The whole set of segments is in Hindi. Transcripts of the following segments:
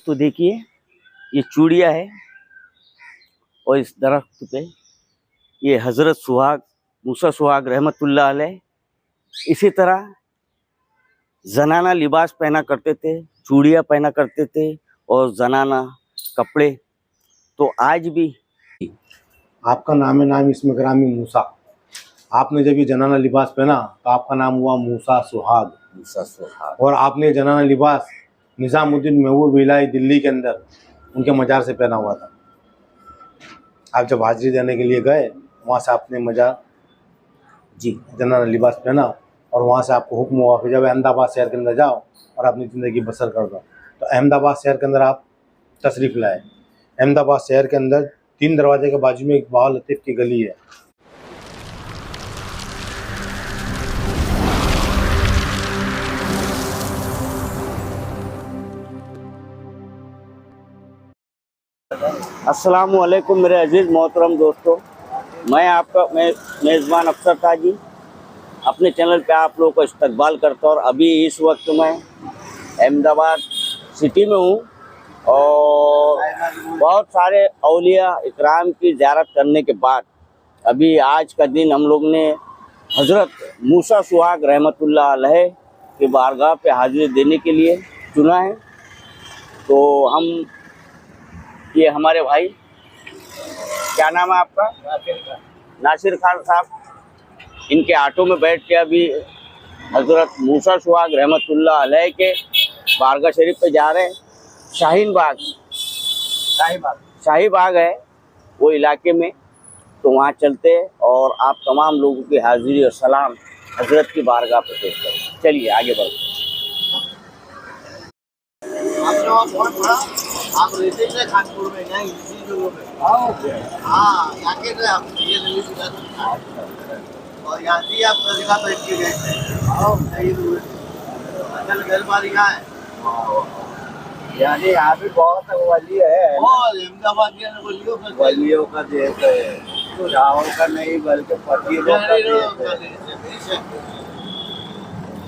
दोस्तों देखिए, ये चूड़िया है और इस दरख्त पे ये हज़रत सुहाग मूसा सुहाग रहमतुल्लाह अलैह इसी तरह जनाना लिबास पहना करते थे, चूड़िया पहना करते थे और जनाना कपड़े। तो आज भी आपका नाम है नाम इसमें ग्रामी मूसा। आपने जब ये जनाना लिबास पहना तो आपका नाम हुआ मूसा सुहाग। और आपने जनाना लिबास निज़ामुद्दीन महबूब इलाही दिल्ली के अंदर उनके मज़ार से पहना हुआ था। आप जब हाजिरी देने के लिए गए वहाँ से आपने मज़ार जनाना लिबास पहना और वहाँ से आपको हुक्म हुआ कि जब अहमदाबाद शहर के अंदर जाओ और अपनी ज़िंदगी बसर कर दो। तो अहमदाबाद शहर के अंदर आप तशरीफ़ लाए। अहमदाबाद शहर के अंदर 3 दरवाजे के बाजू में एक बाबा लतीफ़ की गली है। अस्सलामु अलैकुम मेरे अजीज़ मोहतरम दोस्तों, मैं आपका मेज़बान अफसर ताजी अपने चैनल पे आप लोगों को इस्तकबाल करता हूँ। और अभी इस वक्त मैं अहमदाबाद सिटी में हूँ और बहुत सारे औलिया इकराम की ज़ियारत करने के बाद अभी आज का दिन हम लोग ने हज़रत मूसा सुहाग रहमतुल्लाह अलैह के बारगाह पे हाजिरी देने के लिए चुना है। तो हम ये हमारे भाई, क्या नाम है आपका? नासिर खान साहब, इनके ऑटो में बैठ के अभी हज़रत मूसा सुहाग रहमतुल्लाह अलैह के बारगाह शरीफ पे जा रहे हैं। शाही बाग है वो इलाके में, तो वहाँ चलते हैं और आप तमाम लोगों की हाजिरी और सलाम हज़रत की बारगाह पे पेश करें। चलिए आगे बढ़ते हैं। आप रहते हैं कानपुर में नहीं इसी जगह पे? हाँ, यहाँ के थे आप, ये दिल्ली से और यहाँ से आप जगह बैठ के गए थे। असल गलबारी यहाँ है, यानी यहाँ भी बहुत वली है और अहमदाबाद के वलियों का देश है, चावल का नहीं बल्कि फकीरों का देश है।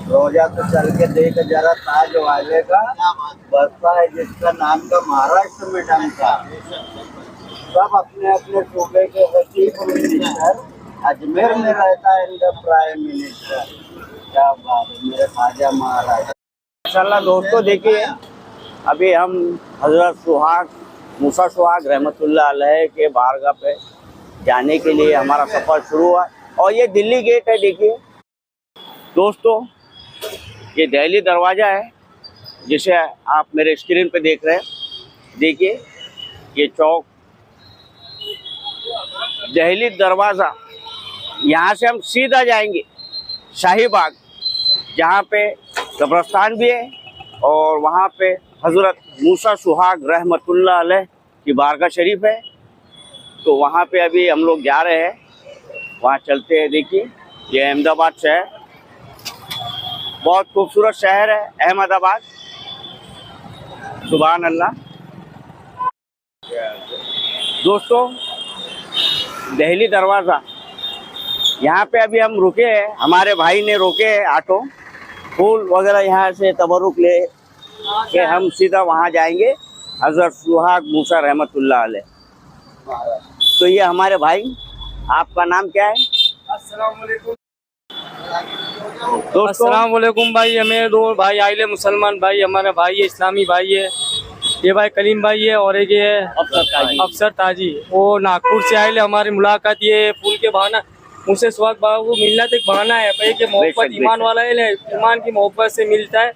रोजा तो चल के देख जरा ताज वाले का बस्ता है जिसका नाम का महाराष्ट्र में डंका। सब अपने अपने सूबे के चीफ मिनिस्टर, अजमेर में रहता है इनका प्राइम मिनिस्टर। क्या बात है मेरे ख्वाजा महाराज। माशाल्लाह दोस्तों देखिए, अभी हम हज़रत सुहाग मूसा सुहाग रहमतुल्लाह अलैह के बारगाह पे जाने के लिए हमारा सफ़र शुरू हुआ और ये दिल्ली गेट है। देखिए दोस्तों, ये दिल्ली दरवाज़ा है जिसे आप मेरे स्क्रीन पे देख रहे हैं। देखिए ये चौक दिल्ली दरवाज़ा, यहाँ से हम सीधा जाएंगे शाही बाग, जहाँ पे कब्रस्तान भी है और वहाँ पे हज़रत मूसा सुहाग रहमतुल्लाह अलैह की बारगाह शरीफ है। तो वहाँ पे अभी हम लोग जा रहे हैं, वहाँ चलते हैं। देखिए ये अहमदाबाद शहर, बहुत खूबसूरत शहर है अहमदाबाद, सुभान अल्लाह। दोस्तों दिल्ली दरवाज़ा, यहाँ पे अभी हम रुके हैं, हमारे भाई ने रोके हैं ऑटो, फूल वगैरह यहाँ से तबरुक ले के हम सीधा वहाँ जाएंगे हज़रत सुहाग मूसा रहमतुल्लाह अलैह। तो ये हमारे भाई, आपका नाम क्या है? अस्सलाम वालेकुम भाई। हमें दो भाई आइले मुसलमान भाई, हमारा भाई है, इस्लामी भाई है। ये भाई कलीम भाई है और एक ये अफसर ताजी, वो नागपुर से आए। हमारी मुलाकात ये फूल के बहाना मुझसे सुहाग बाबू मिलना तो एक बहाना है भाई कि मोहब्बत ईमान वाला है, ईमान की मोहब्बत से मिलता है।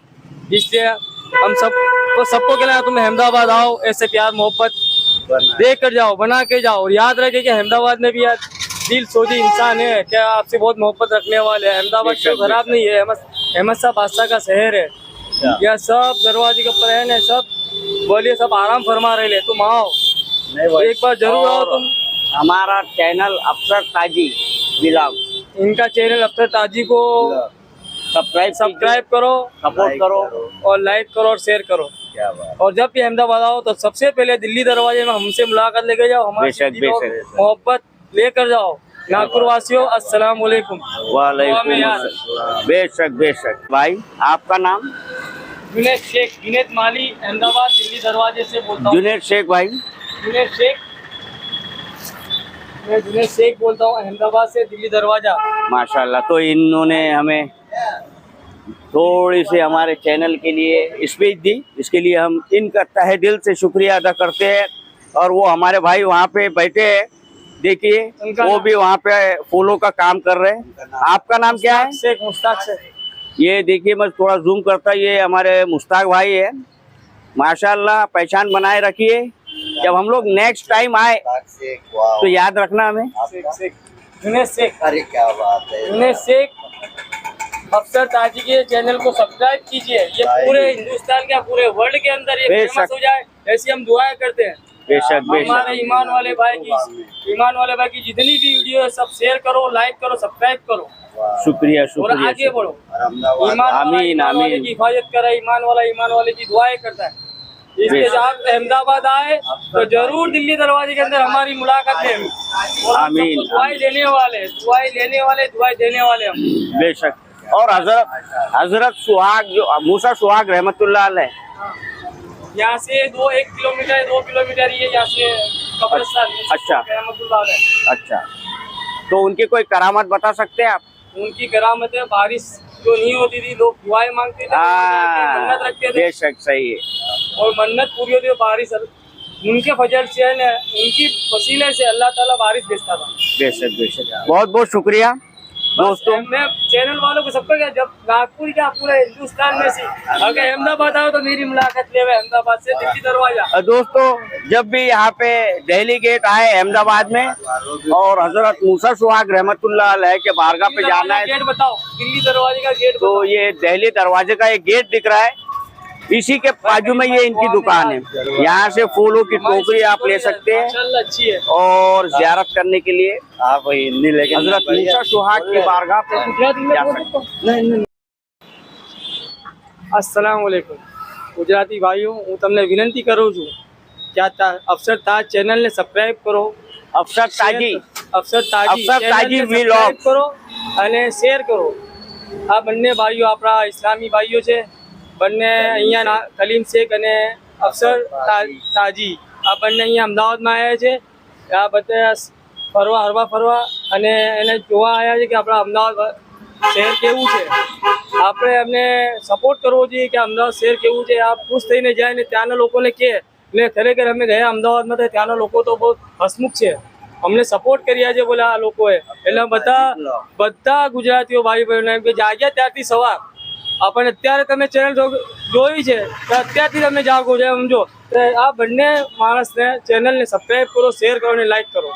इसलिए हम सबको कहना, तुम अहमदाबाद आओ, ऐसे प्यार मोहब्बत देख कर जाओ, बना के जाओ। और याद रखे कि अहमदाबाद में भी यार दिल सोची इंसान है, क्या आपसे बहुत मोहब्बत रखने वाले हैं। अहमदाबाद क्यों खराब नहीं है, अहमद शाह बादशाह का शहर है। यह सब दरवाजे के ऊपर है, सब बोलिए, सब आराम फरमा रहे ले। तुम आओ, एक बार जरूर आओ तुम। हमारा चैनल अफसर ताजी ब्लॉग, इनका चैनल अफसर ताजी को सब्सक्राइब करो, सपोर्ट करो और लाइक करो और शेयर करो। क्या बात। और जब भी अहमदाबाद आओ तो सबसे पहले दिल्ली दरवाजे में हमसे मुलाकात लेके जाओ, हमारी मोहब्बत लेकर जाओ। नागपुर वासियों अस्सलाम वालेकुम। वालेकुम अस्सलाम। बेशक बेशक। भाई आपका नाम? जुनेद शेख, जुनेद माली, अहमदाबाद दिल्ली दरवाजे से बोलता हूँ। जुनेद शेख भाई, जुनेद शेख, मैं जुनेद शेख बोलता हूँ, अहमदाबाद से दिल्ली दरवाजा। माशाल्लाह। तो इन्होंने हमें थोड़ी सी हमारे चैनल के लिए स्पीच दी, इसके लिए हम इनका तहे दिल से शुक्रिया अदा करते हैं। और वो हमारे भाई वहाँ पे बैठे हैं, देखिए वो भी वहाँ पे फूलों का काम कर रहे हैं। आपका नाम क्या है? शेख मुश्ताक शेख। ये देखिए, मैं थोड़ा जूम करता, ये हमारे मुश्ताक भाई है। माशाल्लाह, पहचान बनाए रखिए। जब हम लोग नेक्स्ट टाइम आए तो याद रखना हमें। जुनेद शेख, अरे क्या बात है। जुनेद शेख, अफसर ताजी के चैनल को सब्सक्राइब कीजिए। ये पूरे हिंदुस्तान के, पूरे वर्ल्ड के अंदर ये बेशक। फेमस हो जाए, ऐसी हम दुआएं करते हैं। बेशक बेशक। हमारे ईमान वाले भाई की जितनी भी वीडियो है सब शेयर करो, लाइक करो, सब्सक्राइब करो शुक्रिया और शुक्रिया। आगे बढ़ो। अहमदाबाद ईमान वाला आमीन, ईमान वाले आमीन। की हिफाजत करे, ईमान वाले की दुआएं करता है। इसलिए जब आप अहमदाबाद आए तो जरूर दिल्ली दरवाजे के अंदर हमारी मुलाकात है। और हम आमीन, सबको दुआएं देने वाले, दुआएं देने वाले हम। बेशक। और हजरत सुहाग, जो मूसा सुहाग रहमतुल्लाह अलैह, यहाँ से 2 किलोमीटर ये यहाँ से कब्रिस्तान। अच्छा। रहमतुल्लाह अलैह। अच्छा, तो उनकी कोई करामत बता सकते हैं आप? उनकी करामत है, बारिश जो नहीं होती थी लोग दुआएं मांगते थे, मन्नत रखते थे बेशक, सही है। और मन्नत पूरी होती है। बारिश उनके फजल से है, उनकी वसीले से अल्लाह ताला बारिश भेजता था। बेशक बेशक। बहुत बहुत शुक्रिया दोस्तों। मैं चैनल वालों को सबको क्या, जब नागपुर क्या पूरे हिंदुस्तान में से अगर अहमदाबाद आओ तो मेरी मुलाकात ले, अहमदाबाद से दिल्ली दरवाजा। दोस्तों, जब भी यहाँ पे दिल्ली गेट आए अहमदाबाद में और हजरत मूसा सुहाग रहमतुल्लाह अलैह के बारगाह पे जाना है, गेट बताओ, दिल्ली दरवाजे का गेट तो ये दिल्ली दरवाजे का एक गेट दिख रहा है, इसी के बाजू में ये इनकी दुकान है। यहाँ से फूलों की टोकरी आप ले सकते हैं माशाल्लाह अच्छी है। और जियारत करने के लिए आप हिंदी लेकिन हजरत मूसा सुहाग की बारगाह पे जा सकते हैं। अस्सलाम वालेकुम गुजराती भाइयों, હું તમને વિનંતી કરું છું કે આ અફસર તાજ ચેનલને સબસ્ક્રાઇબ કરો, अफसर ताजी, અફસર તાજી તાજી ચેનલને vlog સબસ્ક્રાઇબ કરો અને શેર કરો। આ બંને ભાઈઓ આપણા ઇસ્લામી ભાઈઓ છે, બંને અહીંયા કલીમ શેખ અને અફસર તાજી, આ બંને અહીંયા અમદાવાદમાં આવ્યા છે। આ બધા હરવા ફરવા અને એને જોવા આવ્યા છે કે આપણા અમદાવાદ શહેર કેવું છે। આપણે એમને સપોર્ટ કરવો જોઈએ કે અમદાવાદ શહેર કેવું છે। આ ખુશ થઈને જાય ને ત્યાંના લોકોને કહે ને ખરેખર અમે ગયા અમદાવાદમાં તો ત્યાંના લોકો તો બહુ હસમુખ છે, અમને સપોર્ટ કર્યા છે બોલે આ લોકોએ। એટલે બધા ગુજરાતીઓ ભાઈ બહેનો એમ કે જાગ્યા ત્યારથી સવાર આપણને અત્યારે તમે ચેનલ જોઈ છે તો અત્યારથી તમે જાગો છે સમજો। તો આ બંને માણસને ચેનલને સબસ્ક્રાઈબ કરો, શેર કરો અને લાઈક કરો।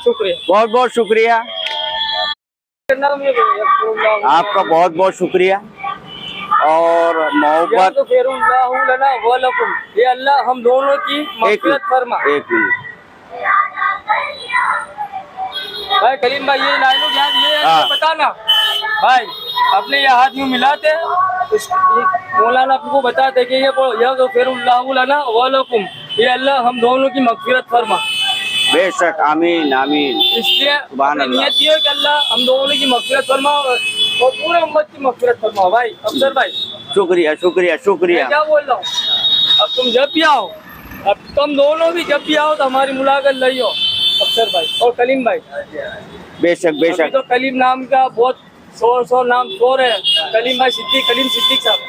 शुक्रिया, बहुत बहुत शुक्रिया आपका, बहुत बहुत शुक्रिया और मोहब्बत। तो फेरुल्लाहु लना व लकुम, ये अल्लाह हम दोनों की मग़फ़िरत फरमा। एक मिनट भाई कलीम भाई, ये लाइनों याद ये हाँ। बताना भाई, अपने ये हाथ यूं मिलाते मौलाना आपको बताते कि ये तो फेरुल्लाहु लना व लकुम, ये अल्लाह हम दोनों की मग़फ़िरत फरमा। बेशक, आमीन आमीन। इसलिए सुभान अल्लाह। नियत ये है कि अल्लाह हम दोनों की मग़फ़िरत फरमा और पूरे उम्मत की मग़फ़िरत फरमा। भाई अफसर भाई शुक्रिया शुक्रिया शुक्रिया। मैं क्या बोल रहा हूँ, अब तुम जब भी आओ, अब तुम दोनों भी जब भी आओ तो हमारी मुलाकात लियो अफसर भाई और कलीम भाई। बेशक अभी बेशक। तो कलीम नाम का बहुत शोर नाम शोर है, कलीम भाई सिद्दीक, कलीम सिद्दीक साहब।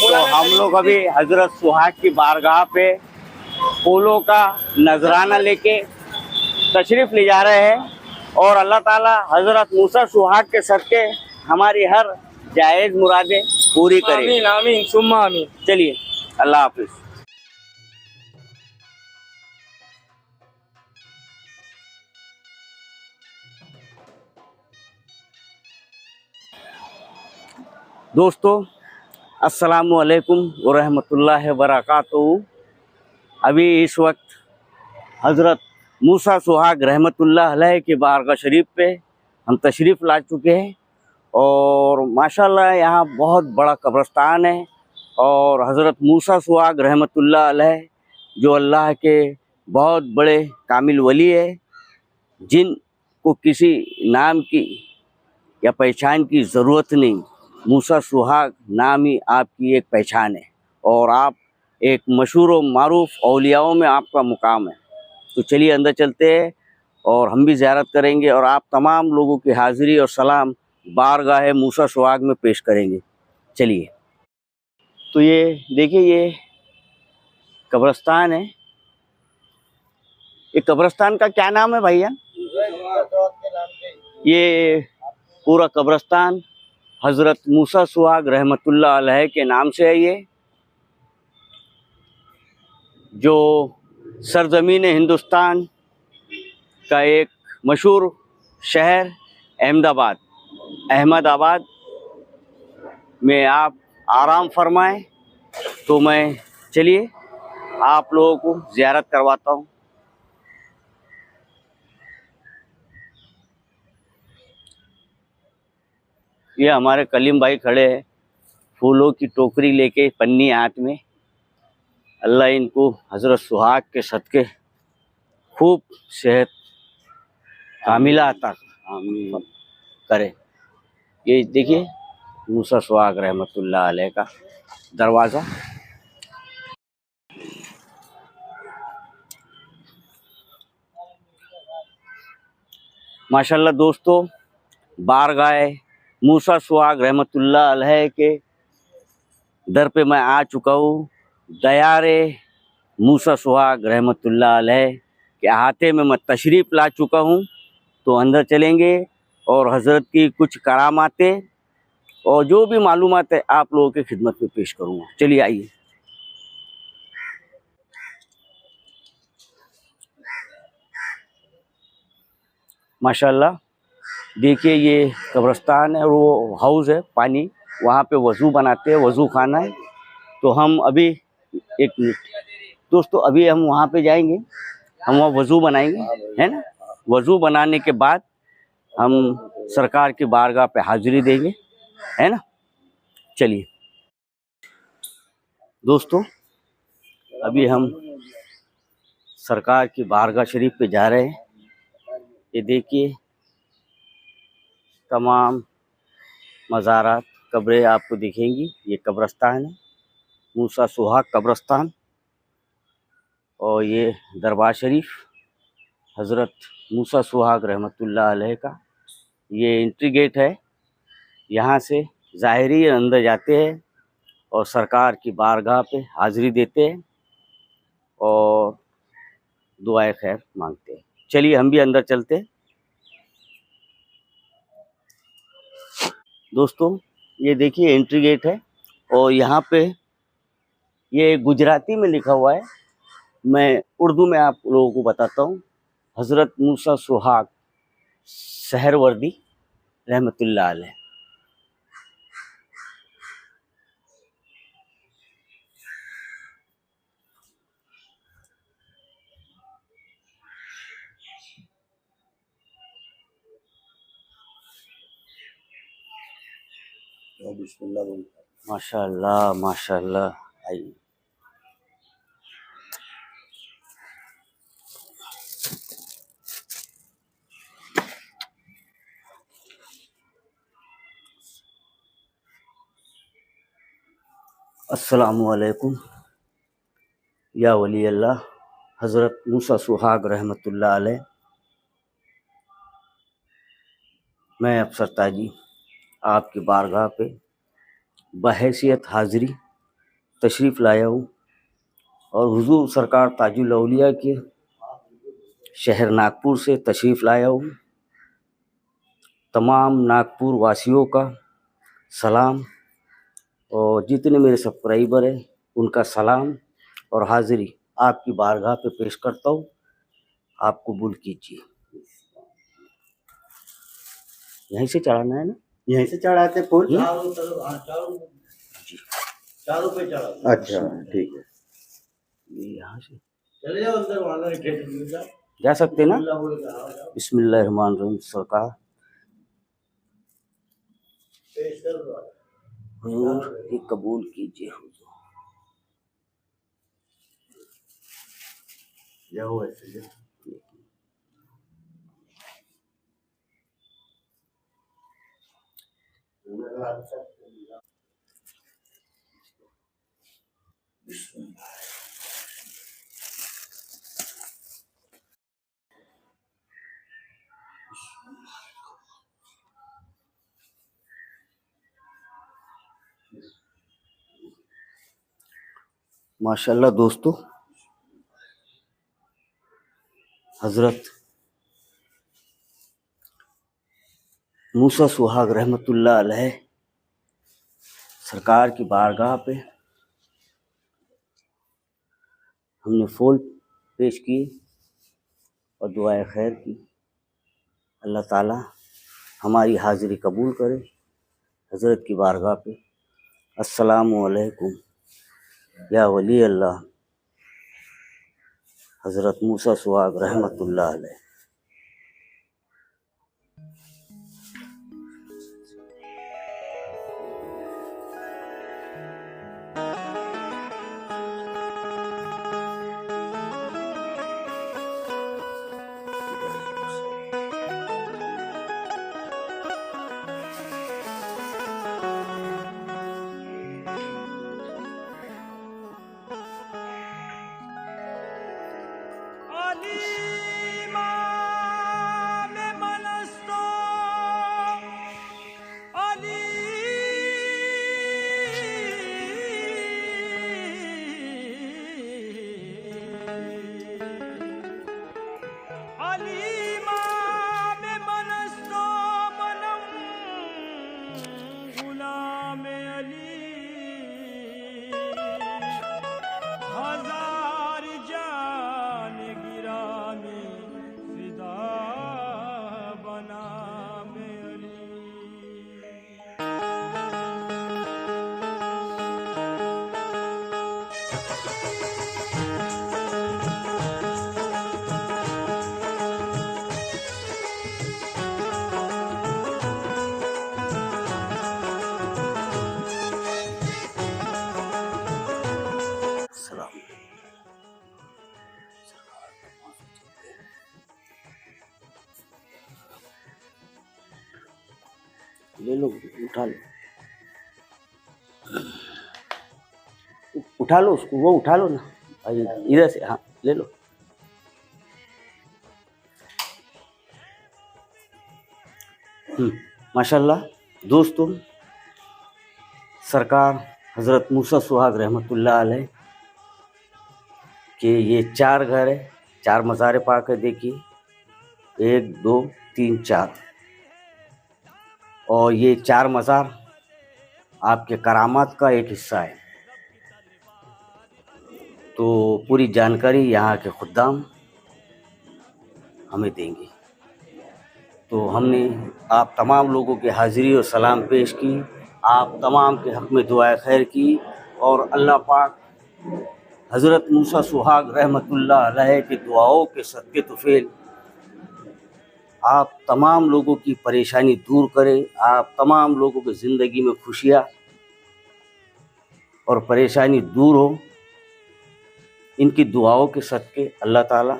तो हम लोग अभी हजरत सुहाग की बारगाह पे फूलों का नजराना लेके तशरीफ ले जा रहे हैं और अल्लाह ताला हजरत मूसा सुहाग के सदके हमारी हर जायज़ मुरादें पूरी करे। आमीन आमीन सुम्मा आमीन। चलिए, अल्लाह हाफिज। दोस्तों, अस्सलामु अलैकुम व रहमतुल्लाहि व बरकातुहू। अभी इस वक्त हज़रत मूसा सुहाग रहमतुल्लाह अलैह की बारगाह शरीफ पे हम तशरीफ़ ला चुके हैं और माशाल्लाह यहाँ बहुत बड़ा कब्रस्तान है और हज़रत मूसा सुहाग रहमतुल्लाह अलैह जो अल्लाह के बहुत बड़े कामिल वली है, जिनको किसी नाम की या पहचान की ज़रूरत नहीं, मूसा सुहाग नाम ही आपकी एक पहचान है और आप एक मशहूर व मारूफ औलियाओं में आपका मुकाम है। तो चलिए अंदर चलते हैं और हम भी ज़ियारत करेंगे और आप तमाम लोगों की हाज़िरी और सलाम बारगाह मूसा सुहाग में पेश करेंगे। चलिए। तो ये देखिए, ये कब्रिस्तान है। ये कब्रिस्तान का क्या नाम है भैया? ये पूरा कब्रिस्तान हज़रत मूसा सुहाग रहमतुल्लाह अलैह के नाम से है। ये जो सरज़मीन हिंदुस्तान का एक मशहूर शहर अहमदाबाद में आप आराम फरमाएं। तो मैं चलिए आप लोगों को ज़ियारत करवाता हूँ। ये हमारे कलीम भाई खड़े हैं, फूलों की टोकरी लेके, पन्नी हाथ में। अल्लाह इनको हज़रत सुहाग के सदके खूब सेहत कामिला अता करे। ये देखिए मूसा सुहाग रहमतुल्लाह अलैह का दरवाज़ा। माशाल्लाह दोस्तों, बारगाह मूसा सुहाग रहमतुल्लाह अलैह के दर पे मैं आ चुका हूँ। दयारे मूसा सुहाग रहमतुल्लाह अलैह के अहाते में मैं तशरीफ़ ला चुका हूँ। तो अंदर चलेंगे और हज़रत की कुछ करामातें और जो भी मालूमात है आप लोगों की खिदमत में पेश करूँगा। चलिए आइए। माशाल्लाह देखिए, ये कब्रिस्तान है और वो हाउस है, पानी वहाँ पे वज़ू बनाते हैं, वज़ू खाना है। तो हम अभी एक मिनट दोस्तों, अभी हम वहाँ पे जाएंगे, हम वहाँ वज़ू बनाएंगे, है ना। वज़ू बनाने के बाद हम सरकार की बारगाह पे हाज़िरी देंगे, है ना। चलिए दोस्तों, अभी हम सरकार की बारगाह शरीफ पे जा रहे हैं। ये देखिए तमाम मज़ारात, कब्रें आपको दिखेंगी। ये कब्रिस्तान है, मूसा सुहाग कब्रिस्तान। और ये दरबार शरीफ हज़रत मूसा सुहाग रहमतुल्लाह अलैह का ये एंट्री गेट है। यहाँ से ज़ाहिरी अंदर जाते हैं और सरकार की बारगाह पे हाज़िरी देते हैं और दुआए खैर मांगते हैं। चलिए हम भी अंदर चलते हैं। दोस्तों ये देखिए एंट्री गेट है और यहाँ पे ये गुजराती में लिखा हुआ है, मैं उर्दू में आप लोगों को बताता हूँ। हज़रत मूसा सुहाग सहरवर्दी रहमतुल्लाह अलैह। माशाल्लाह माशाल्लाह। आइए। अस्सलामु अलैकुम या वली अल्लाह हज़रत मूसा सुहाग रहमतुल्लाह अलैह। मैं अफसर ताजी आपकी बारगाह पे बहैसियत हाज़िरी तशरीफ़ लाया हूँ और हुज़ूर सरकार ताजुल औलिया के शहर नागपुर से तशरीफ़ लाया हूँ। तमाम नागपुर वासियों का सलाम और जितने मेरे सब्सक्राइबर हैं उनका सलाम और हाज़िरी आपकी बारगाह पे पेश करता हूँ। आप कबूल कीजिए। यहीं से चढ़ाना है ना? यहीं से चढ़ाते फूल जी। चारों पे चढ़ा। अच्छा ठीक है। ये यहाँ से चले जाओ अंदर, वहाँ गेट जा सकते ना। बिस्मिल्लाहिर्रहमानिर्रहीम। सरकार हुजूर ये कबूल कीजिए। हुजूर जाओ ऐसे जाओ। माशाल्लाह दोस्तों, हजरत मूसा सुहाग रहमतुल्लाह अलैह सरकार की बारगाह पे हमने फूल पेश किए और दुआए खैर की। अल्लाह ताला हमारी हाज़िरी कबूल करे हज़रत की बारगाह पे। अस्सलामु अलैकुम या वली अल्लाह हज़रत मूसा सुहाग रहमतुल्लाह अलैह। ले लो, उठा लो उसको, वो उठा लो ना भाई, इधर से। हाँ ले लो। माशाल्लाह दोस्तों, सरकार हज़रत मूसा सुहाग रहमतुल्लाह अलैह के ये 4 घर है, 4 मज़ारे पाक है। देखिए 1 2 3 4, और ये 4 मज़ार आपके करामात का एक हिस्सा है। तो पूरी जानकारी यहाँ के खुद्दाम हमें देंगे। तो हमने आप तमाम लोगों की हाज़िरी और सलाम पेश की, आप तमाम के हक़ में दुआए खैर की, और अल्लाह पाक हज़रत मूसा सुहाग रहमतुल्लाह अलैह की दुआओं के सदक़े तुफ़ैल आप तमाम लोगों की परेशानी दूर करे, आप तमाम लोगों की ज़िंदगी में खुशियाँ और परेशानी दूर हो। इनकी दुआओं के सदक़े अल्लाह ताला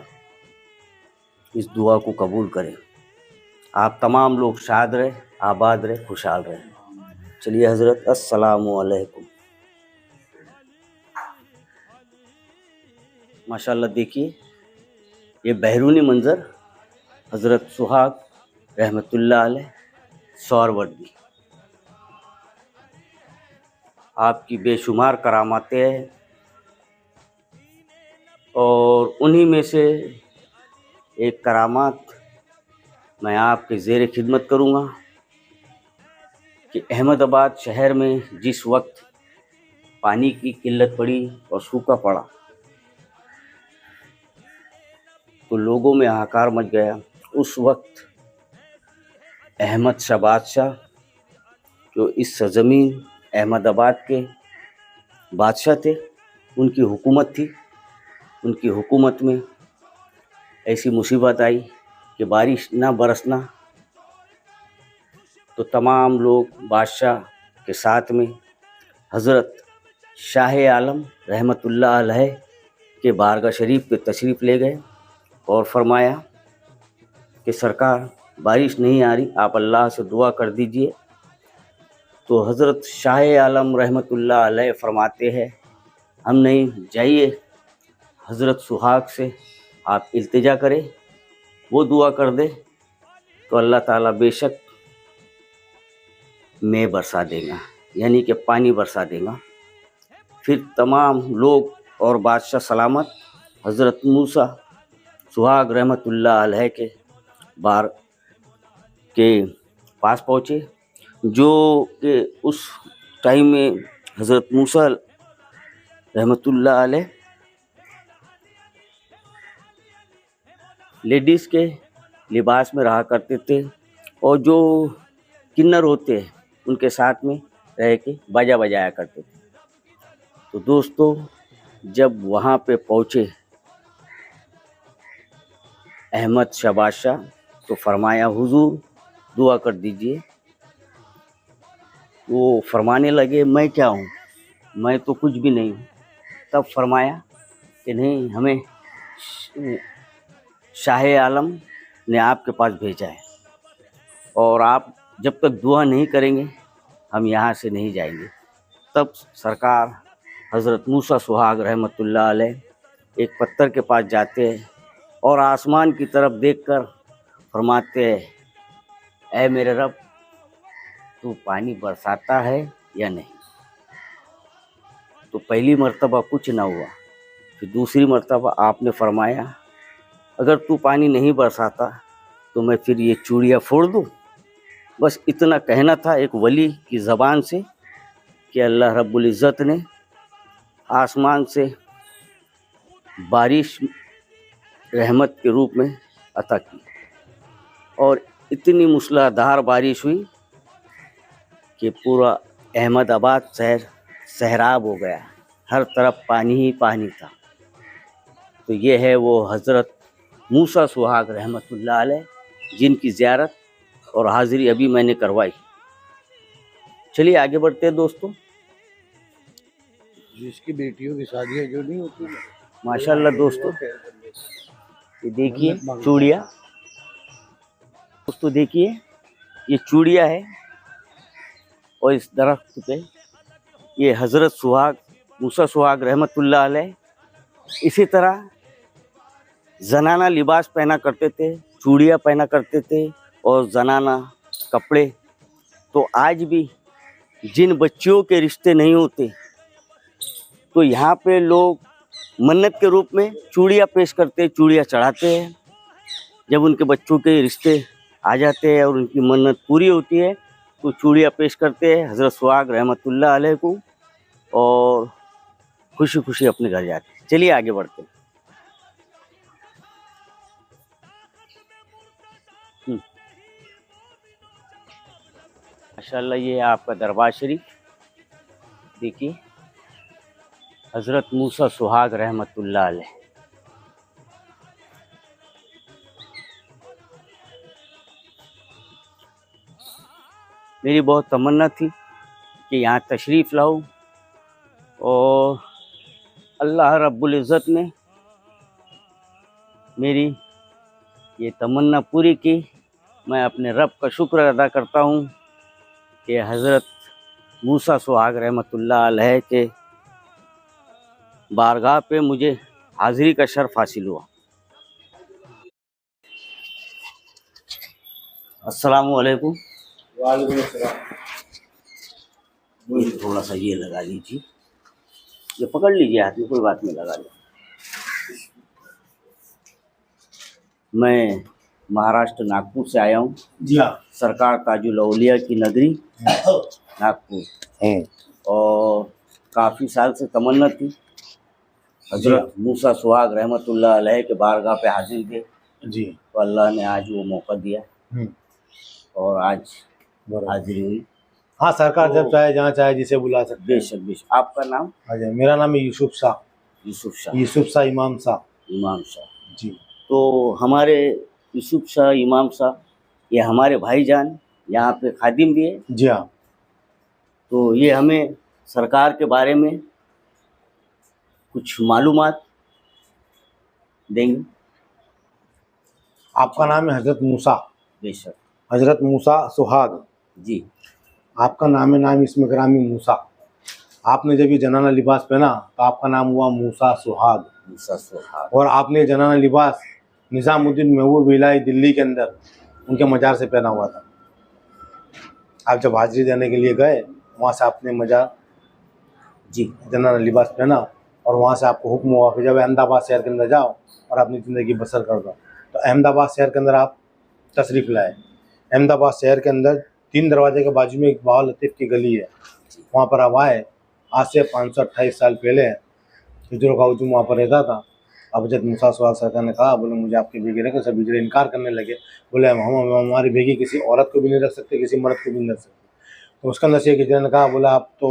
इस दुआ को कबूल करे। आप तमाम लोग शाद रहे, आबाद रहे, खुशहाल रहे। चलिए हज़रत, अस्सलामु अलैकुम। माशाल्लाह देखिए, ये बैरूनी मंज़र हज़रत सुहाग रहमतुल्लाह अलैह सौरवर्दी, आपकी बेशुमार करामातें हैं, और उन्हीं में से एक करामात मैं आपके ज़ेर खिदमत करूँगा कि अहमदाबाद शहर में जिस वक्त पानी की किल्लत पड़ी और सूखा पड़ा तो लोगों में हाहाकार मच गया। उस वक्त अहमद शाह बादशाह, जो इस सरज़मीन अहमदाबाद के बादशाह थे, उनकी हुकूमत थी। उनकी हुकूमत में ऐसी मुसीबत आई कि बारिश ना बरसना, तो तमाम लोग बादशाह के साथ में हज़रत शाह आलम रहमतुल्लाह अलैह के बारगाह शरीफ पे तशरीफ़ ले गए और फरमाया कि सरकार बारिश नहीं आ रही, आप अल्लाह से दुआ कर दीजिए। तो हज़रत शाह आलम रहमतुल्लाह अलैह फरमाते हैं, हम नहीं, जाइए हज़रत सुहाग से आप इल्तिजा करें, वो दुआ कर दे तो अल्लाह ताला बेशक मैं बरसा देगा, यानी कि पानी बरसा देगा। फिर तमाम लोग और बादशाह सलामत हज़रत मूसा सुहाग रहमतुल्लाह अलैह के बार के पास पहुँचे, जो कि उस टाइम में हज़रत मूसा रहमतुल्लाह अलैह लेडीज़ के लिबास में रहा करते थे, और जो किन्नर होते हैं उनके साथ में रह के बाजा बजाया करते थे। तो दोस्तों, जब वहाँ पे पहुँचे अहमद शाह बादशाह, तो फरमाया हुजूर दुआ कर दीजिए। वो फरमाने लगे मैं क्या हूँ, मैं तो कुछ भी नहीं हूँ। तब फरमाया कि नहीं, हमें शाह आलम ने आपके पास भेजा है, और आप जब तक दुआ नहीं करेंगे हम यहाँ से नहीं जाएंगे। तब सरकार हज़रत मूसा सुहाग रहमतुल्लाह अलैह एक पत्थर के पास जाते हैं और आसमान की तरफ देखकर फरमाते हैं, ऐ मेरे रब, तू पानी बरसाता है या नहीं। तो पहली मर्तबा कुछ ना हुआ, फिर दूसरी मर्तबा आपने फरमाया, अगर तू पानी नहीं बरसाता तो मैं फिर ये चूड़ियाँ फोड़ दूँ। बस इतना कहना था एक वली की ज़बान से कि अल्लाह रब्बुल इज़्ज़त ने आसमान से बारिश रहमत के रूप में अता की, और इतनी मूसलाधार बारिश हुई कि पूरा अहमदाबाद शहर सहराब हो गया, हर तरफ पानी ही पानी था। तो ये है वो हज़रत मूसा सुहाग रहमतुल्लाह अलैह, जिनकी ज़ियारत और हाज़िरी अभी मैंने करवाई। चलिए आगे बढ़ते हैं दोस्तों। जिसकी बेटियों की शादियाँ जो नहीं होती ना, माशाल्लाह दोस्तों, ये देखिए चूड़िया। दोस्तों देखिए, ये चूड़िया है, और इस दरख्त पे ये हज़रत सुहाग मूसा सुहाग रहमतुल्लाह अलैह इसी तरह जनाना लिबास पहना करते थे, चूड़िया पहना करते थे और जनाना कपड़े। तो आज भी जिन बच्चियों के रिश्ते नहीं होते, तो यहाँ पे लोग मन्नत के रूप में चूड़िया पेश करते, चूड़िया चढ़ाते हैं। जब उनके बच्चों के रिश्ते आ जाते हैं और उनकी मन्नत पूरी होती है, तो चूड़िया पेश करते हैं हज़रत सुहाग रहमतुल्लाह अलैह को, और खुशी खुशी अपने घर जाते हैं। चलिए आगे बढ़ते हैं। माशाल्लाह, ये है आपका दरबार शरीफ। देखिए, हज़रत मूसा सुहाग रहमतुल्लाह अलैह। मेरी बहुत तमन्ना थी कि यहाँ तशरीफ़ लाऊं, और अल्लाह रब्बुल इज़्ज़त ने मेरी ये तमन्ना पूरी की। मैं अपने रब का शुक्र अदा करता हूँ कि हज़रत मूसा सुहाग रहमतुल्लाह अलैह के बारगाह पे मुझे हाज़िरी का शर्फ हासिल हुआ। अस्सलामु अलैकुम। वालेकुम अस्सलाम। ये थोड़ा सा ये लगा लीजिए, ये पकड़ लीजिए हाथ में, कोई बात नहीं, लगा लीजिए। मैं महाराष्ट्र नागपुर से आया हूँ। जी हाँ। सरकार ताजुल औलिया की नगरी नागपुर, और काफ़ी साल से तमन्ना थी हज़रत मूसा सुहाग रहमतुल्लाह अलैह के बारगाह पे हाजिर थे। जी। तो अल्लाह ने आज वो मौका दिया, और आज हाजिरी हुई। हाँ, सरकार जब चाहे जहाँ चाहे जिसे बुला सकते हैं। बेशक बेशक। आपका नाम? अच्छा, मेरा नाम है यूसुफ शाह। यूसुफ शाह। यूसुफ शाह इमाम शाह। इमाम शाह जी। तो हमारे यूसुफ शाह इमाम शाह, ये हमारे भाईजान यहाँ पे खादिम भी है। जी हाँ। तो ये हमें सरकार के बारे में कुछ मालूमात देंगे। आपका नाम है हज़रत मूसा। बेशक। हज़रत मूसा सुहाग। जी। आपका नाम है नाम इसमें ग्रामी मूसा। आपने जब ये जनाना लिबास पहना तो आपका नाम हुआ मूसा सुहाग। मूसा सुहाग। और आपने जनाना लिबास निज़ामुद्दीन महबूब इलाही दिल्ली के अंदर उनके मज़ार से पहना हुआ था। आप जब हाजिरी देने के लिए गए, वहाँ से आपने मज़ार जी जनाना लिबास पहना और वहाँ से आपको हुक्म हुआ कि जब अहमदाबाद शहर के अंदर जाओ और अपनी ज़िंदगी बसर कर दो। तो अहमदाबाद शहर के अंदर आप तशरीफ़ लाए। अहमदाबाद शहर के अंदर 3 दरवाजे के बाजू में एक बाबा लतीफ़ की गली है, वहाँ पर आप आए। आज से 528 साल पहले हिजरों का हुजूम वहाँ पर रहता था। अब हज़रत मूसा सुहाग सरकार ने कहा, बोले मुझे आपके बेगे रखे। सब हिजड़े इनकार करने लगे, बोले हम हमारी बेगी किसी औरत को भी नहीं रख सकते, किसी मर्द को भी नहीं रख सकते। तो उसके अंदर से एक हिजड़े ने कहा, बोला आप तो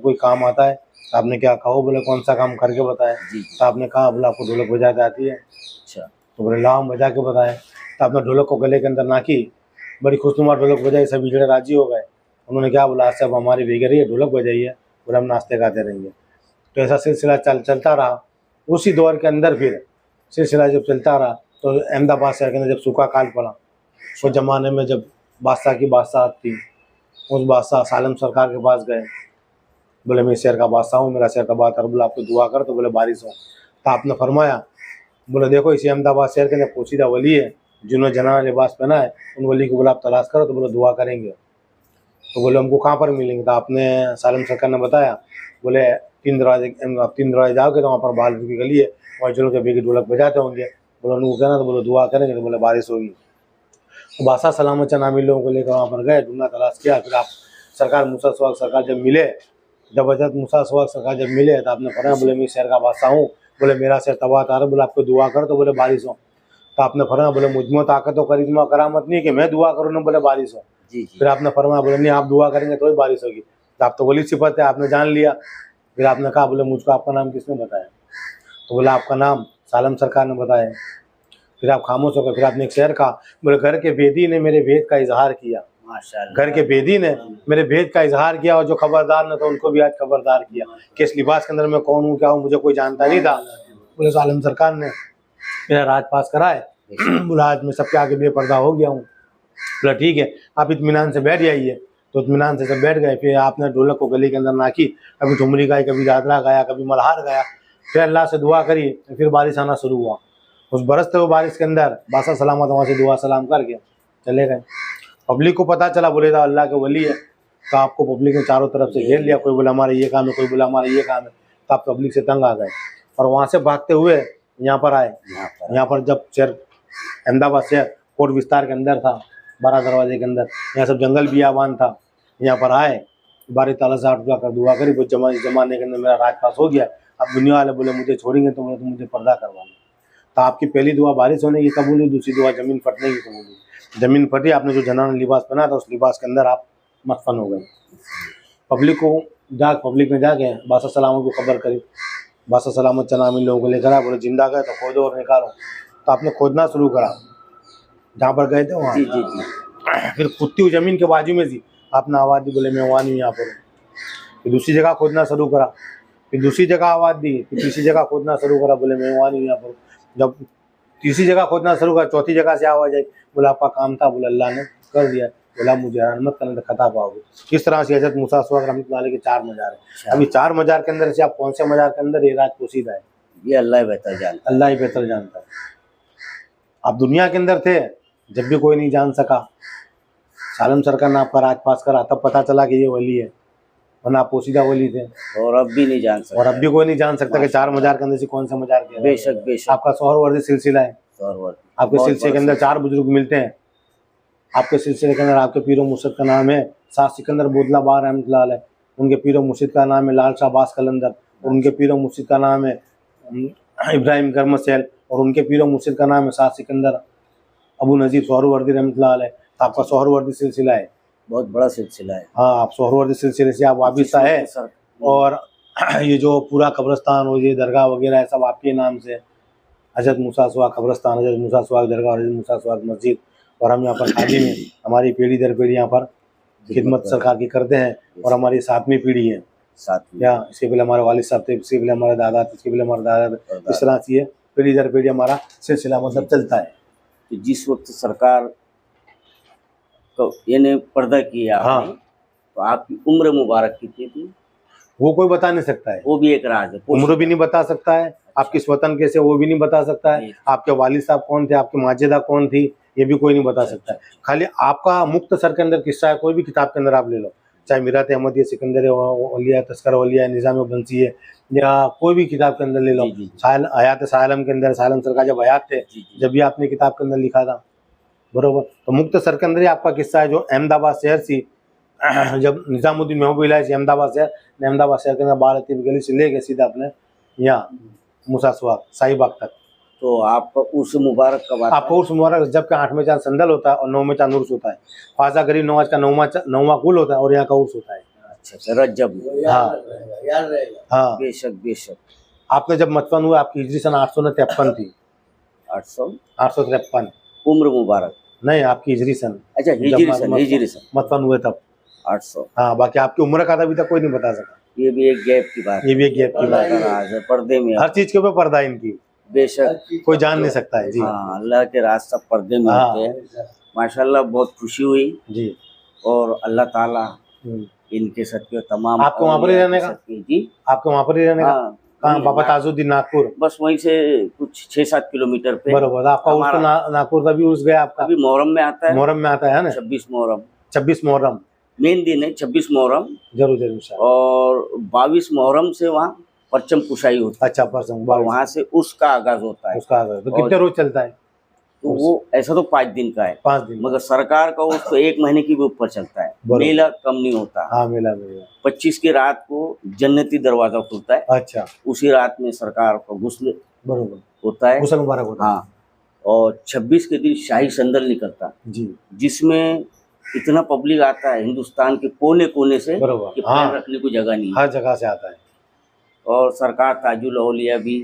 कोई काम आता है? तो आपने क्या कहा? बोले कौन सा काम करके बताया? तो आपने कहा, बोला आपको ढोलक बजाते आती है? अच्छा। तो बोले लाओ हम बजा के बताए। तो आपने ढोलक को गले के अंदर नाकी, बड़ी खुशनुमा ढोलक बजाई, सब हिजड़े राजी हो गए। उन्होंने क्या बोला, आज से अब हमारी बेगे रही है, ढोलक बजाइए, बोले हम नाश्ते खाते रहेंगे। तो ऐसा सिलसिला चलता रहा। उसी दौर के अंदर फिर सिलसिला जब चलता रहा तो अहमदाबाद शहर के अंदर जब सूखा काल पड़ा, उस ज़माने में जब बादशाह की बादशाहत थी, उस बादशाह सालम सरकार के पास गए, बोले मैं शहर का बादशाह हूँ, मेरा शहर तबाह कर, बोले आपको दुआ कर। तो बोले बारिश हो। तो आपने फरमाया, बोले देखो इसी अहमदाबाद शहर के अंदर पोशीदा वली है जिन्होंने जनाना लिबास पहना है, उन वली को बोला आप तलाश करो। तो बोले दुआ करेंगे। तो बोले हमको कहाँ पर मिलेंगे? तो आपने सालम सरकार ने बताया, बोले 3 दरवाजे जाओगे तो वहाँ पर बाल की गली है, वहाँ चलो के बेगी ढोलक बजाते होंगे। बोले उनको कहना, तो बोले दुआ करेंगे। तो बोले बारिश होगी। तो बादशाह सलामत चंद आमिर लोगों को लेकर वहाँ पर गए, ढूंढना तलाश किया। फिर आप सरकार मूसा सुहाग सरकार जब मिले, जब हज़रत मूसा सुहाग सरकार जब मिले तो आपने फरमाया, बोले मैं शहर का बादशाह हूँ, बोले मेरा शहर तबाह था, बोले आपको दुआ करो। तो बोले बारिश हो। तो आपने फरमाया, बोले मुझमें ताकत और करिश्मा करामत नहीं कि मैं दुआ करूँ ना, बोले बारिश हो। फिर आपने फरमाया, बोले नहीं आप दुआ करेंगे तो ही बारिश होगी। तो आप तो वली सिफत है, आपने जान लिया। फिर आपने कहा, बोले मुझको आपका नाम किसने बताया? तो बोला आपका नाम सालम सरकार ने बताया। फिर आप खामोश हो गए। फिर आपने एक शेर कहा, बोले घर के बेदी ने मेरे भेद का इजहार किया। माशाअल्लाह। घर के बेदी ने मेरे भेद का इजहार किया, और जो खबरदार न था उनको भी आज खबरदार किया कि इस लिबास के अंदर मैं कौन हूँ, क्या हूँ, मुझे कोई जानता नहीं था। बोले सालम सरकार ने मेरा राज पास कराए। बोला आज मैं सबके आगे बेपर्दा हो गया हूँ। बोला ठीक है, आप इत्मीनान से बैठ जाइए। तो इत्मीनान से सब बैठ गए। फिर आपने ढोलक को गले के अंदर नाकी, कभी ठुमरी गाई, कभी दादरा गाया, कभी मल्हार गाया। फिर अल्लाह से दुआ करी, फिर बारिश आना शुरू हुआ। उस बरसते हुए बारिश के अंदर बादशाह सलामत वहाँ से दुआ सलाम करके चले गए। पब्लिक को पता चला, बोले था अल्लाह के वली है। तो आपको पब्लिक ने चारों तरफ से घेर लिया, कोई बोला हमारा ये काम है, कोई बोला हमारा ये काम है। तो आप पब्लिक से तंग आ गए और वहाँ से भागते हुए यहाँ पर आए। यहाँ पर जब शहर अहमदाबाद शहर कोट विस्तार के अंदर था, 12 दरवाजे के अंदर, यहाँ सब जंगल बियाबान था। यहाँ पर आए, बारी ताला से कर दुआ करी, कुछ जमाने के अंदर मेरा राज पास हो गया। अब दुनिया वाले बोले मुझे छोड़ेंगे तो बोले तो मुझे पर्दा करवाना। तो आपकी पहली दुआ बारिश होने की कबूल हुई, दूसरी दुआ ज़मीन फटने की कबूल हुई। ज़मीन फटी, आपने जो जनाना लिबास पहना था उस लिबास के अंदर आप मदफन हो गए। पब्लिक ने जाके बादशाह सलामत को खबर करी। बादशाह सलामत चना इन लोगों को लेकर आया, बोले जिंदा गए तो खोदो और निकालो। तो आपने खोदना शुरू करा जहाँ पर गए थे वहाँ। फिर खुदती हुई ज़मीन के बाजू में थी, आपने आवाज़ दी, बोले मैं वहाँ नहीं यहाँ पर। फिर दूसरी जगह खोदना शुरू करा, फिर दूसरी जगह आवाज़ दी, फिर तीसरी जगह खोदना शुरू करा, बोले मैं वहाँ नहीं यहाँ पर। जब तीसरी जगह खोदना शुरू करा, चौथी जगह से आवाज़ आई, बोला आपका काम था, बोला अल्लाह ने कर दिया। बोला मुझे हैरान मत करने तो खता पाओगे। किस तरह से हज़रत मूसा सुहाग रहमतुल्लाह अलैह के 4 मज़ार है। अभी 4 मज़ार के अंदर से आप कौन से मज़ार के अंदर ये राज पोशीदा है, ये अल्लाह ही बेहतर जानता है। अल्लाह ही बेहतर जानता है। आप दुनिया के अंदर थे जब भी कोई नहीं जान सका। सालम सरकार ने आपका राज पास करा, तब पता चला कि ये वली है, वरना आप पोशीदा वली थे। और अब भी नहीं जान सकता, और अब भी कोई नहीं जान सकता कि 4 मज़ार के अंदर से कौन सा मज़ार किया। बेशक बेशक। आपका सोहरवर्दी सिलसिला है, आपके सिलसिले के अंदर 4 बुजुर्ग मिलते हैं। आपके सिलसिले के अंदर आपके पीरो मुर्शिद का नाम है शाह सिकंदर बोदलाबार रहमतुल्लाह अलैह, उनके पीरो मुर्शिद का नाम है लाल शाह बास कलंदर, और उनके पीरो मुर्शिद का नाम है इब्राहिम गरमसेल, और उनके पीरो मुर्शिद का नाम है शाह सिकंदर अबू नजीब सोहरवर्दी रहमतुल्लाह अलैह। आपका सोहरवर्दी सिलसिला है, बहुत बड़ा सिलसिला है। हाँ, आप सोहरवर्दी सिलसिले से आप वाबिस्ता है। और ये जो पूरा कब्रस्तान और ये दरगाह वगैरह है सब आपके नाम से, हज़रत मूसा सुहाग कब्रस्तान, हज़रत मूसा सुहाग दरगाह, हज़रत मूसा सुहाग मस्जिद। और हम यहाँ पर खादिम में हमारी पीढ़ी दर पीढ़ी यहाँ पर खिदमत सरकार की करते हैं, और हमारी 7वीं पीढ़ी है। या इसके पहले हमारे वालिद साहब थे, इसके पहले हमारे दादा थे, इसके पहले हमारे दादा थे। इस तरह से ये पीढ़ी दर पीढ़ी हमारा सिलसिला मतलब चलता है। तो जिस वक्त सरकार को ये पर्दा किया, हाँ, तो आपकी उम्र मुबारक कितनी थी वो कोई बता नहीं सकता है, वो भी एक राज है। उम्र भी नहीं बता सकता है, आपकी स्वतन कैसे वो भी नहीं बता सकता है, आपके वालिद साहब कौन थे, आपकी माजिदा कौन थी, ये भी कोई नहीं बता सकता है। खाली आपका मुख्तसर के अंदर किस्सा है, कोई भी किताब के अंदर आप ले लो, चाहे मीरात अहमदी है, सिकंदर औलिया, तस्कर औलिया है, निज़ाम बंसी है, या कोई भी किताब के अंदर ले लो, जी, जी, जी। हयात सालम के अंदर, सालम सर का जब हयात थे, जी, जी। जब भी आपने किताब के अंदर लिखा था, बरोबर। तो मुख्तसर के अंदर ही आपका किस्सा है जो अहमदाबाद शहर से जब निज़ामुद्दीन महबूब इलाही से अहमदाबाद शहर के अंदर बाल लतीफ़ गली से ले गए सीधा अपने यहाँ मूसा सुहाग शाहीबाग तक। तो आप उस मुबारक का बात आपको उर्स मुबारक जब का 8वें चांद संदल होता है और 9वें चांद उर्स होता है। ख्वाजा गरीब नवाज का 9वां कुल होता है और यहाँ का उर्स होता है। अच्छा रजब में। हाँ याद रहेगा। हाँ, बेशक बेशक। आपने जब मतवन हुआ आपकी हिजरी सन 853 थी। 853 उम्र मुबारक। नहीं, आपकी हिजरी सन। अच्छा हिजरी सन मतवन हुए तब 800। हाँ, बाकी आपकी उम्र का अभी तक कोई नहीं बता सका। ये भी एक गैप की बात ये भी एक गैप की बात है। राज है पर्दे में। हर चीज के ऊपर पर्दा है इनकी, बेशक कोई जान नहीं सकता है जी। हाँ अल्लाह के राज सब पर्दे में हाँ। होते हैं। माशाल्लाह बहुत खुशी हुई जी। और अल्लाह ताला हम्म। इनके सदके तमाम आपको वहाँ पर ही रहने का? जी आपको वहाँ पर ही रहने का? हाँ कहाँ? बाबा ताजुद्दीन नागपुर। बस वहीं से कुछ 6-7 किलोमीटर पे। बरोबर। आपका उर्स तो नागपुर तभी उर्स गया आपका? अभी मुहर्रम में आता है। मुहर्रम में आता है ना? 26 मुहर्रम 26 मुहर्रम मेन दिन है 26 मुहर्रम। जरूर इंशाल्लाह। और 22 मुहर्रम से वहाँ परचम कुशाई होती है। अच्छा, परसों और वहाँ से उसका आगाज होता है। उसका आगाज तो कितने रोज चलता है? तो वो ऐसा तो 5 दिन का है, 5 दिन। मगर सरकार का उस तो 1 महीने की भी ऊपर चलता है। बरोबर। मेला कम नहीं होता। हाँ, मेला 25 की रात को जन्नती दरवाजा खुलता है। अच्छा, उसी रात में सरकार का गुस्ल बरोबर होता है। गुस्ल मुबारक होता है। हाँ, और 26 के दिन शाही संदल निकलता जी, जिसमें इतना पब्लिक आता है हिंदुस्तान के कोने कोने से बरोबर। कि हाँ, पैर रखने को जगह नहीं है। हर जगह से आता है। और सरकार ताजुल औलिया भी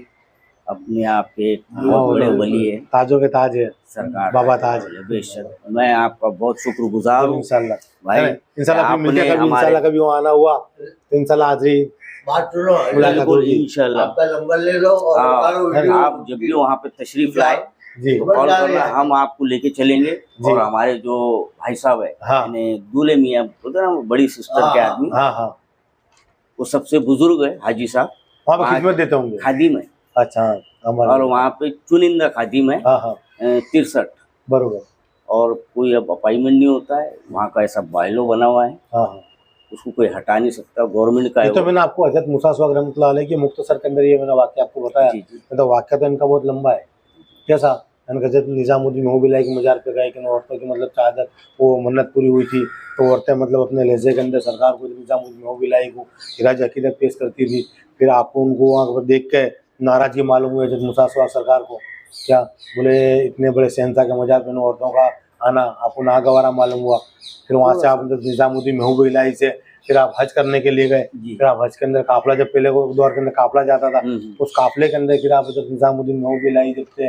अपने आप के बहुत बड़े वली है। ताजों के ताज है सरकार बाबा ताज। बेशक मैं आपका बहुत शुक्रगुजार हूँ इंशाल्लाह भाई। इंशाल्लाह फिर मिलते आपने कभी, हमारे- इंशाल्लाह कभी वहाँ आना हुआ तो इंशाल्लाह हाजिरी बात सुनो, मुलाकात बिल्कुल होगी। इंशाल्लाह। आपका नंबर ले लो और करो वीडियो। आप जब भी वहाँ पे तशरीफ लाए जी। तो कॉल करना, हम आपको लेके चलेंगे। और हमारे जो भाई साहब है हाँ। यानी दूल्हे मियाँ बोलते हैं ना, बड़ी सिस्टर के आदमी, हाँ हाँ, वो सबसे बुजुर्ग है हाजी साहब। वहाँ पर खिदमत देते होंगे। खादिम है। अच्छा, हमारे और वहाँ पे चुनिंदा खादिम है हाँ हाँ 63। बरोबर। और कोई अब अपॉइंटमेंट नहीं होता है वहाँ का, ऐसा बायलो बना हुआ है, हाँ हाँ, उसको कोई हटा नहीं सकता, गवर्नमेंट का है ये तो वो। मैंने आपको हजरत मूसा सुहाग रहमतुल्लाह अलैह की मुख्तसर के अंदर ये मैंने वाक्य आपको बताया। जी, जी। तो वाक्य तो इनका बहुत लंबा है। कैसा? हजरत निज़ामुद्दीन महबूब इलाही की मजार पे गए कि औरतों की मतलब चादर वो मन्नत पूरी हुई थी, तो औरतें मतलब अपने लहजे के अंदर सरकार को निज़ामुद्दीन महबूब इलाही को खिराज अकीदत पेश करती थी। फिर आपको उनको वहाँ पर देख के नाराज़गी मालूम हुई हजरत मूसा सुहाग सरकार को। क्या बोले, इतने बड़े शहंशाह के मजार पे औरतों का आना आपको नागवारा मालूम हुआ। फिर वहाँ से आप निज़ामुद्दीन महबूब इलाही से फिर आप हज करने के लिए गए। जी। फिर आप हज के अंदर काफिला, जब पहले को दौर के अंदर काफिला जाता था, उस काफिले के अंदर फिर आप जब निज़ामुद्दीन महबूब इलाही जब थे,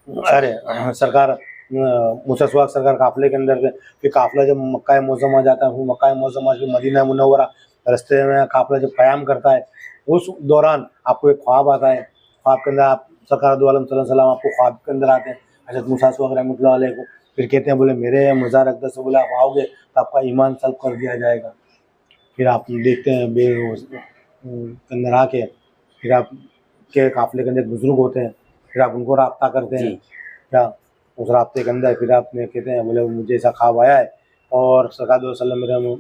अरे सरकार मूसा सुहाग सरकार काफिले के अंदर थे। फिर काफिला जब मक्का मुअज़्ज़मा जाता है, फिर मक्का मुअज़्ज़मा से मदीना मुनव्वरा, रास्ते में काफिला जब क़याम करता है, उस दौरान आपको एक ख्वाब आता है। ख्वाब के अंदर आप सरकार दो आलम सल्लल्लाहु अलैहि वसल्लम आपको ख्वाब के अंदर आते हैं हज़रत मूसा सुहाग रहमतुल्लाह अलैह को। फिर कहते हैं, बोले मेरे मज़ार अक़दस से बोले आप आओगे तो आपका ईमान सल्ब कर दिया जाएगा। फिर आप देखते हैं के अंदर आके फिर आप के काफिले के अंदर बुजुर्ग होते हैं, फिर आप उनको राब्ता करते हैं। क्या उस राब्ते के अंदर फिर आपने कहते हैं, बोले मुझे ऐसा ख्वाब आया है और सरकार दो वसल्लम मेरे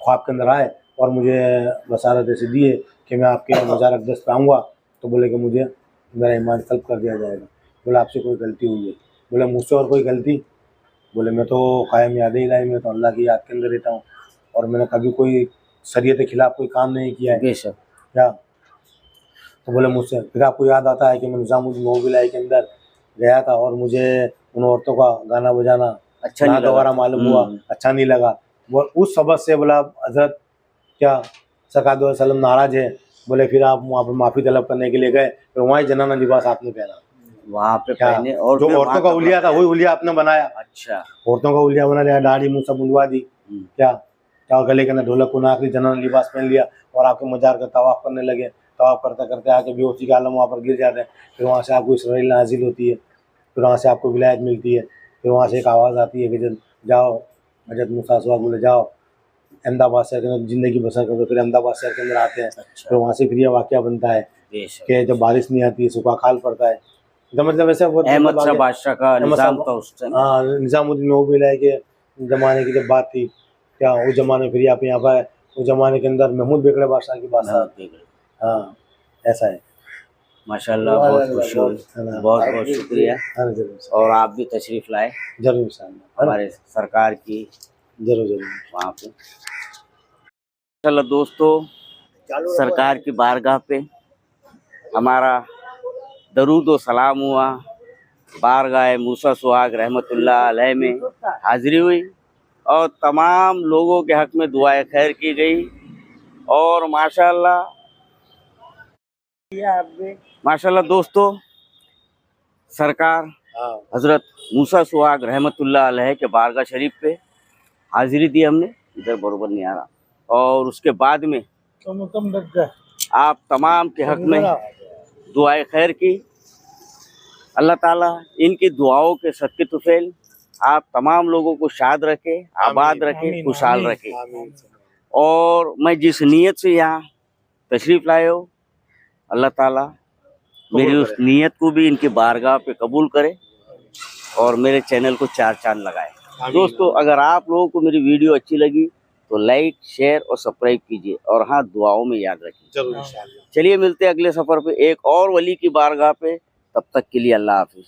ख्वाब के अंदर आए और मुझे बसारत ऐसी दी है कि मैं आपके मज़ार अक़दस पे आऊँगा तो बोले कि मुझे मेरा ईमान तलब कर दिया जाएगा। बोले आपसे कोई गलती हुई है? बोले मुझसे और कोई गलती? बोले मैं तो कायम याद इलाही में तो अल्लाह की याद के अंदर रहता हूँ और मैंने कभी कोई शरीयत के खिलाफ कोई काम नहीं किया है। बेशक। क्या? तो बोले मुझसे फिर आपको याद आता है कि मैं निज़ामुद्दीन महबूब इलाही के अंदर गया था और मुझे उन औरतों का गाना बजाना अच्छा नहीं नागवारा मालूम हुआ, अच्छा नहीं लगा। वो उस सबब से बोला हजरत क्या सरकार दो वसल्लम नाराज है। बोले फिर आप वहाँ पर माफ़ी तलब करने के लिए गए, फिर वहाँ ही जनाना लिबास आपने पहना वहाँ पे क्या? पहने। और जो फिर औरतों वहाँ का उलिया था वही उलिया आपने बनाया। अच्छा। औरतों का उलिया बना लिया, दाढ़ी मुँह सब बुलवा दी। क्या क्या गले के अंदर ढोलक को आखिरी जनाना लिबास पहन लिया और आपके मजार का तवाफ़ करने लगे। तवाफ़ करते करते आके बेहोशी का आलम वहाँ पर गिर जाते हैं। फिर वहाँ से आपको इसराइल नाजिल होती है, फिर वहाँ से आपको विलायत मिलती है। फिर वहाँ से एक आवाज़ आती है कि जब जाओ हजरत मूसा सुहाग बोले जाओ अहमदाबाद शहर के अंदर ज़िंदगी बसर कर दो। फिर अहमदाबाद शहर के अंदर आते हैं। फिर वहाँ से फिर यह वाक़या बनता है कि जब बारिश नहीं आती है, सूखा खाल पड़ता है। तो मतलब ऐसा अहमद शाह बादशाह का निज़ाम था उस टाइम। हाँ, निज़ामुद्दीन महबूब इलाही के ज़माने की जब बात थी, क्या उस ज़माने फिर यहाँ पर उस जमाने के अंदर महमूद बेगड़े बादशाह की बादशाह। हाँ ऐसा है। माशाल्लाह, बहुत खुशी हुई, बहुत बहुत शुक्रिया। हाँ जरूर और आप भी तशरीफ लाए जरूर इंशाल्लाह, हमारे सरकार की जरूर जरूर। वहाँ पे। माशाल्लाह दोस्तों, सरकार की बारगाह पे हमारा दरूद व सलाम हुआ, बारगाह मूसा सुहाग रहमतुल्लाह अलैह में हाजिरी हुई और तमाम लोगों के हक में दुआए खैर की गई। और माशाल्लाह दोस्तों, सरकार हाँ हजरत मूसा सुहाग रहमतुल्लाह अलैह के बारगाह शरीफ पे हाजिरी दी हमने, इधर बरोबर नहीं आ रहा। और उसके बाद में आप तमाम के हक में दुआए खैर की। अल्लाह ताला इनकी दुआओं के सदके तुफैल आप तमाम लोगों को शाद रखे, आबाद रखे, खुशहाल रखे। और मैं जिस नीयत से यहाँ तशरीफ लाए हो, अल्लाह ताला मेरी उस नीयत को भी इनकी बारगाह पे कबूल करे और मेरे चैनल को 4 चांद लगाए। दोस्तों, अगर आप लोगों को मेरी वीडियो अच्छी लगी तो लाइक, शेयर और सब्सक्राइब कीजिए और हाँ, दुआओं में याद रखिए। जरूर इंशाल्लाह। चलिए मिलते हैं अगले सफर पे एक और वली की बारगाह पे। तब तक के लिए अल्लाह हाफिज।